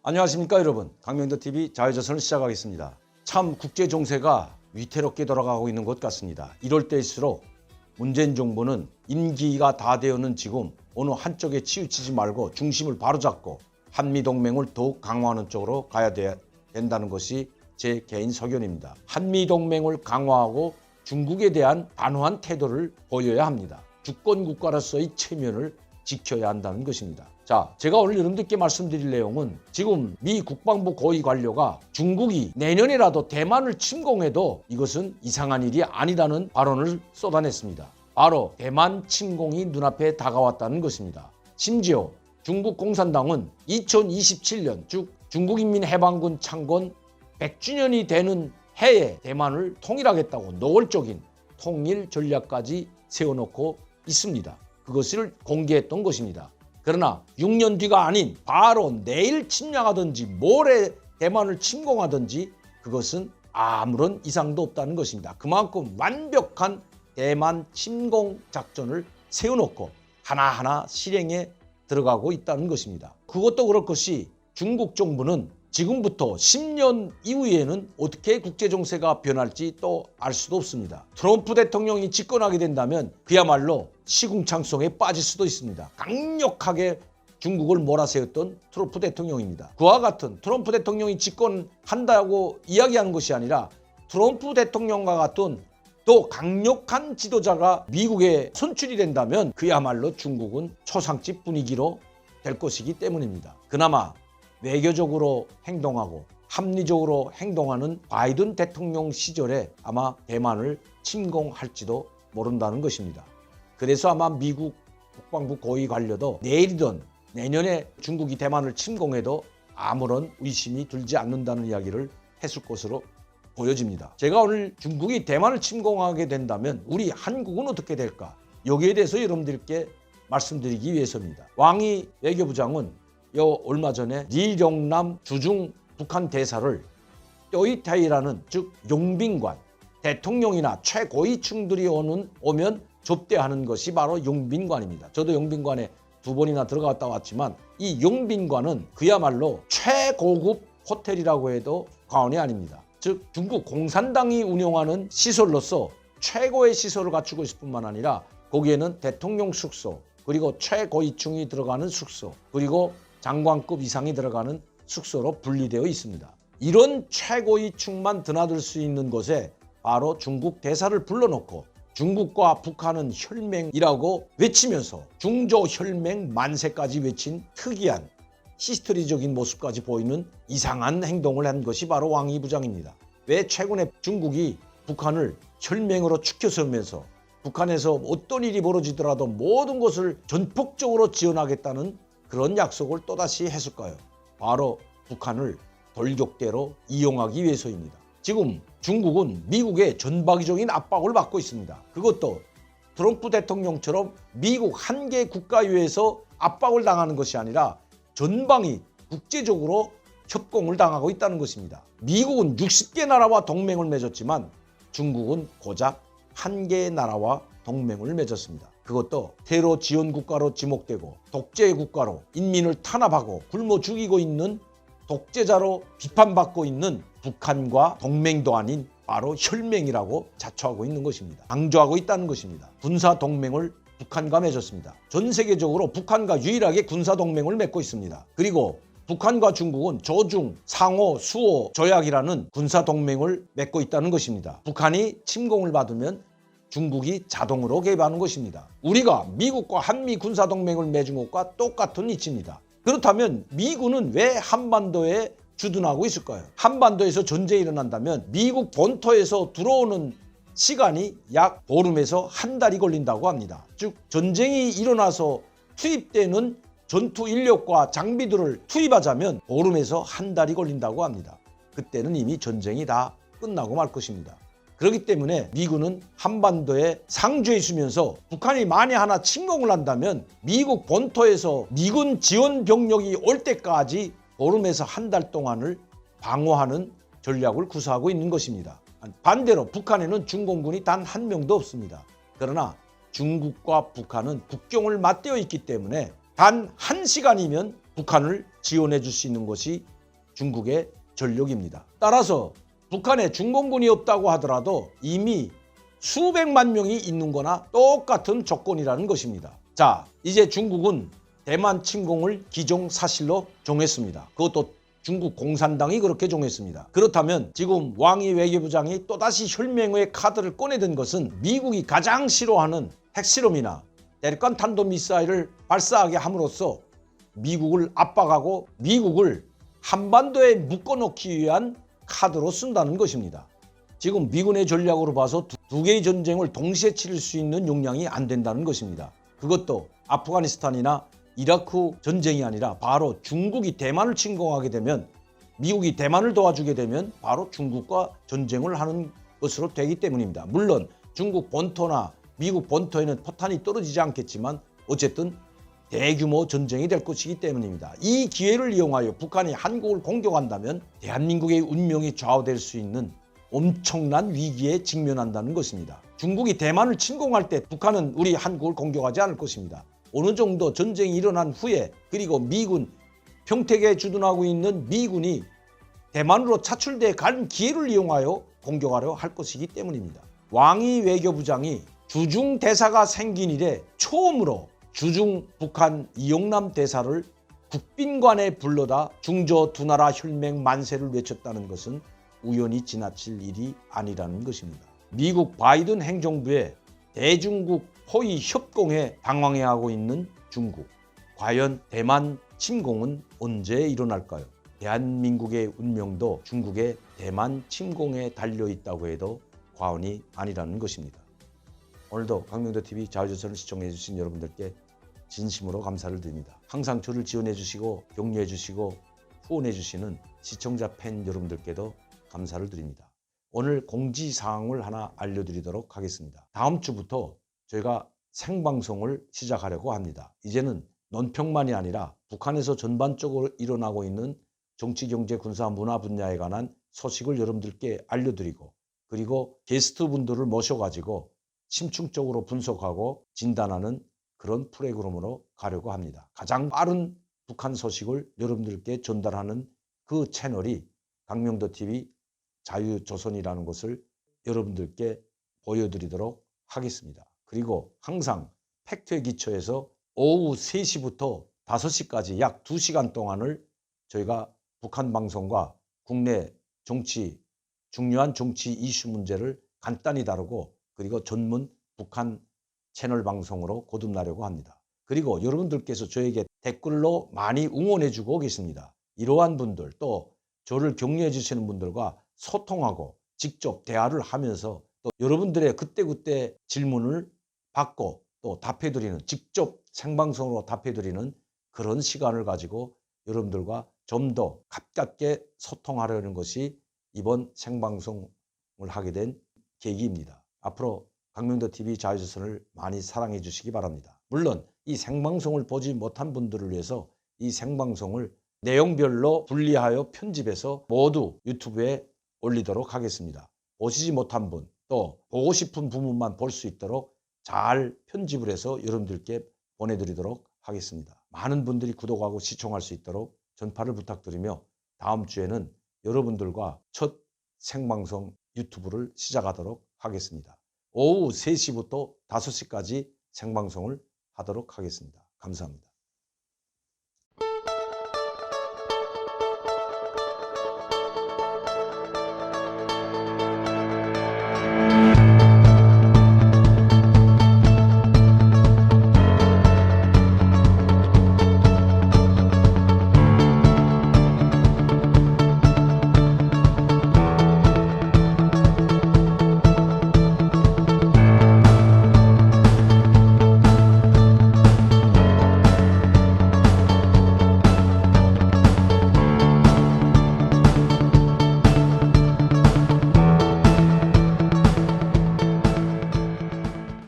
안녕하십니까 여러분, 강명도TV 자유조선을 시작하겠습니다. 참 국제 정세가 위태롭게 돌아가고 있는 것 같습니다. 이럴 때일수록 문재인 정부는 임기가 다 되어는 지금 어느 한쪽에 치우치지 말고 중심을 바로잡고 한미동맹을 더욱 강화하는 쪽으로 가야 된다는 것이 제 개인 소견입니다. 한미동맹을 강화하고 중국에 대한 단호한 태도를 보여야 합니다. 주권국가로서의 체면을 지켜야 한다는 것입니다. 자, 제가 오늘 여러분들께 말씀드릴 내용은 지금 미 국방부 고위 관료가 중국이 내년에라도 대만을 침공해도 이것은 이상한 일이 아니라는 발언을 쏟아냈습니다. 바로 대만 침공이 눈앞에 다가왔다는 것입니다. 심지어 중국 공산당은 2027년 즉 중국인민해방군 창건 100주년이 되는 해에 대만을 통일하겠다고 노골적인 통일 전략까지 세워놓고 있습니다. 그것을 공개했던 것입니다. 그러나 6년 뒤가 아닌 바로 내일 침략하든지 모레 대만을 침공하든지 그것은 아무런 이상도 없다는 것입니다. 그만큼 완벽한 대만 침공 작전을 세워놓고 하나하나 실행에 들어가고 있다는 것입니다. 그것도 그럴 것이 중국 정부는 지금부터 10년 이후에는 어떻게 국제정세가 변할지 또 알 수도 없습니다. 트럼프 대통령이 집권하게 된다면 그야말로 시궁창송에 빠질 수도 있습니다. 강력하게 중국을 몰아세웠던 트럼프 대통령입니다. 그와 같은 트럼프 대통령이 집권한다고 이야기하는 것이 아니라 트럼프 대통령과 같은 또 강력한 지도자가 미국에 선출이 된다면 그야말로 중국은 초상집 분위기로 될 것이기 때문입니다. 그나마 외교적으로 행동하고 합리적으로 행동하는 바이든 대통령 시절에 아마 대만을 침공할지도 모른다는 것입니다. 그래서 아마 미국 국방부 고위 관료도 내일이든 내년에 중국이 대만을 침공해도 아무런 의심이 들지 않는다는 이야기를 했을 것으로 보여집니다. 제가 오늘 중국이 대만을 침공하게 된다면 우리 한국은 어떻게 될까? 여기에 대해서 여러분들께 말씀드리기 위해서입니다. 왕이 외교부장은 얼마 전에 리룡남 주중 북한 대사를 뼈이타이라는 즉 용빈관, 대통령이나 최고위층들이 오면 접대하는 것이 바로 용빈관입니다. 저도 용빈관에 2번이나 들어갔다 왔지만 이 용빈관은 그야말로 최고급 호텔이라고 해도 과언이 아닙니다. 즉 중국 공산당이 운영하는 시설로서 최고의 시설을 갖추고 있을 뿐만 아니라 거기에는 대통령 숙소, 그리고 최고위층이 들어가는 숙소, 그리고 장관급 이상이 들어가는 숙소로 분리되어 있습니다. 이런 최고위층만 드나들 수 있는 곳에 바로 중국 대사를 불러놓고 중국과 북한은 혈맹이라고 외치면서 중조혈맹 만세까지 외친 특이한 히스토리적인 모습까지 보이는 이상한 행동을 한 것이 바로 왕이 부장입니다. 왜 최근에 중국이 북한을 혈맹으로 추켜세우면서 북한에서 어떤 일이 벌어지더라도 모든 것을 전폭적으로 지원하겠다는 그런 약속을 또다시 했을까요? 바로 북한을 돌격대로 이용하기 위해서입니다. 지금 중국은 미국의 전방위적인 압박을 받고 있습니다. 그것도 트럼프 대통령처럼 미국 한 개 국가위에서 압박을 당하는 것이 아니라 전방위 국제적으로 협공을 당하고 있다는 것입니다. 미국은 60개 나라와 동맹을 맺었지만 중국은 고작 한 개의 나라와 동맹을 맺었습니다. 그것도 테러 지원 국가로 지목되고 독재 국가로 인민을 탄압하고 굶어 죽이고 있는 독재자로 비판받고 있는 북한과 동맹도 아닌 바로 혈맹이라고 자처하고 있는 것입니다. 강조하고 있다는 것입니다. 군사 동맹을 북한과 맺었습니다. 전 세계적으로 북한과 유일하게 군사 동맹을 맺고 있습니다. 그리고 북한과 중국은 조중, 상호, 수호 조약이라는 군사 동맹을 맺고 있다는 것입니다. 북한이 침공을 받으면 중국이 자동으로 개입하는 것입니다. 우리가 미국과 한미 군사동맹을 맺은 것과 똑같은 이치입니다. 그렇다면 미군은 왜 한반도에 주둔하고 있을까요? 한반도에서 전쟁이 일어난다면 미국 본토에서 들어오는 시간이 약 보름에서 한 달이 걸린다고 합니다. 즉 전쟁이 일어나서 투입되는 전투 인력과 장비들을 투입하자면 보름에서 한 달이 걸린다고 합니다. 그때는 이미 전쟁이 다 끝나고 말 것입니다. 그렇기 때문에 미군은 한반도에 상주해 있으면서 북한이 만에 하나 침공을 한다면 미국 본토에서 미군 지원 병력이 올 때까지 보름에서 한 달 동안을 방어하는 전략을 구사하고 있는 것입니다. 반대로 북한에는 중공군이 단 한 명도 없습니다. 그러나 중국과 북한은 국경을 맞대어 있기 때문에 단 1시간이면 북한을 지원해 줄 수 있는 것이 중국의 전력입니다. 따라서 북한에 중공군이 없다고 하더라도 이미 수백만 명이 있는 거나 똑같은 조건이라는 것입니다. 자, 이제 중국은 대만 침공을 기정사실로 정했습니다. 그것도 중국 공산당이 그렇게 정했습니다. 그렇다면 지금 왕이 외교부장이 또다시 혈맹의 카드를 꺼내든 것은 미국이 가장 싫어하는 핵실험이나 대륙간 탄도미사일을 발사하게 함으로써 미국을 압박하고 미국을 한반도에 묶어놓기 위한 카드로 쓴다는 것입니다. 지금 미군의 전략으로 봐서 두 개의 전쟁을 동시에 치를 수 있는 역량이 안 된다는 것입니다. 그것도 아프가니스탄이나 이라크 전쟁이 아니라 바로 중국이 대만을 침공하게 되면 미국이 대만을 도와주게 되면 바로 중국과 전쟁을 하는 것으로 되기 때문입니다. 물론 중국 본토나 미국 본토에는 포탄이 떨어지지 않겠지만 어쨌든 대규모 전쟁이 될 것이기 때문입니다. 이 기회를 이용하여 북한이 한국을 공격한다면 대한민국의 운명이 좌우될 수 있는 엄청난 위기에 직면한다는 것입니다. 중국이 대만을 침공할 때 북한은 우리 한국을 공격하지 않을 것입니다. 어느 정도 전쟁이 일어난 후에 그리고 미군 평택에 주둔하고 있는 미군이 대만으로 차출돼 간 기회를 이용하여 공격하려 할 것이기 때문입니다. 왕이 외교부장이 주중 대사가 생긴 이래 처음으로 주중 북한 이용남 대사를 국빈관에 불러다 중저 두 나라 혈맹 만세를 외쳤다는 것은 우연히 지나칠 일이 아니라는 것입니다. 미국 바이든 행정부의 대중국 포위 협공에 당황해하고 있는 중국. 과연 대만 침공은 언제 일어날까요? 대한민국의 운명도 중국의 대만 침공에 달려있다고 해도 과언이 아니라는 것입니다. 오늘도 강명도TV 자유조선을 시청해주신 여러분들께 진심으로 감사를 드립니다. 항상 저를 지원해주시고 격려해주시고 후원해주시는 시청자 팬 여러분들께도 감사를 드립니다. 오늘 공지사항을 하나 알려드리도록 하겠습니다. 다음 주부터 저희가 생방송을 시작하려고 합니다. 이제는 논평만이 아니라 북한에서 전반적으로 일어나고 있는 정치, 경제, 군사, 문화 분야에 관한 소식을 여러분들께 알려드리고 그리고 게스트분들을 모셔가지고 심층적으로 분석하고 진단하는 그런 프로그램으로 가려고 합니다. 가장 빠른 북한 소식을 여러분들께 전달하는 그 채널이 강명도TV 자유조선이라는 것을 여러분들께 보여드리도록 하겠습니다. 그리고 항상 팩트에 기초해서 오후 3시부터 5시까지 약 2시간 동안을 저희가 북한 방송과 국내 정치, 중요한 정치 이슈 문제를 간단히 다루고 그리고 전문 북한 채널 방송으로 거듭나려고 합니다. 그리고 여러분들께서 저에게 댓글로 많이 응원해주고 계십니다. 이러한 분들 또 저를 격려해 주시는 분들과 소통하고 직접 대화를 하면서 또 여러분들의 그때그때 질문을 받고 또 답해드리는 직접 생방송으로 답해드리는 그런 시간을 가지고 여러분들과 좀 더 가깝게 소통하려는 것이 이번 생방송을 하게 된 계기입니다. 앞으로 강명도TV 자유조선을 많이 사랑해 주시기 바랍니다. 물론 이 생방송을 보지 못한 분들을 위해서 이 생방송을 내용별로 분리하여 편집해서 모두 유튜브에 올리도록 하겠습니다. 보시지 못한 분, 또 보고 싶은 부분만 볼 수 있도록 잘 편집을 해서 여러분들께 보내드리도록 하겠습니다. 많은 분들이 구독하고 시청할 수 있도록 전파를 부탁드리며 다음 주에는 여러분들과 첫 생방송 유튜브를 시작하도록 하겠습니다. 오후 3시부터 5시까지 생방송을 하도록 하겠습니다. 감사합니다.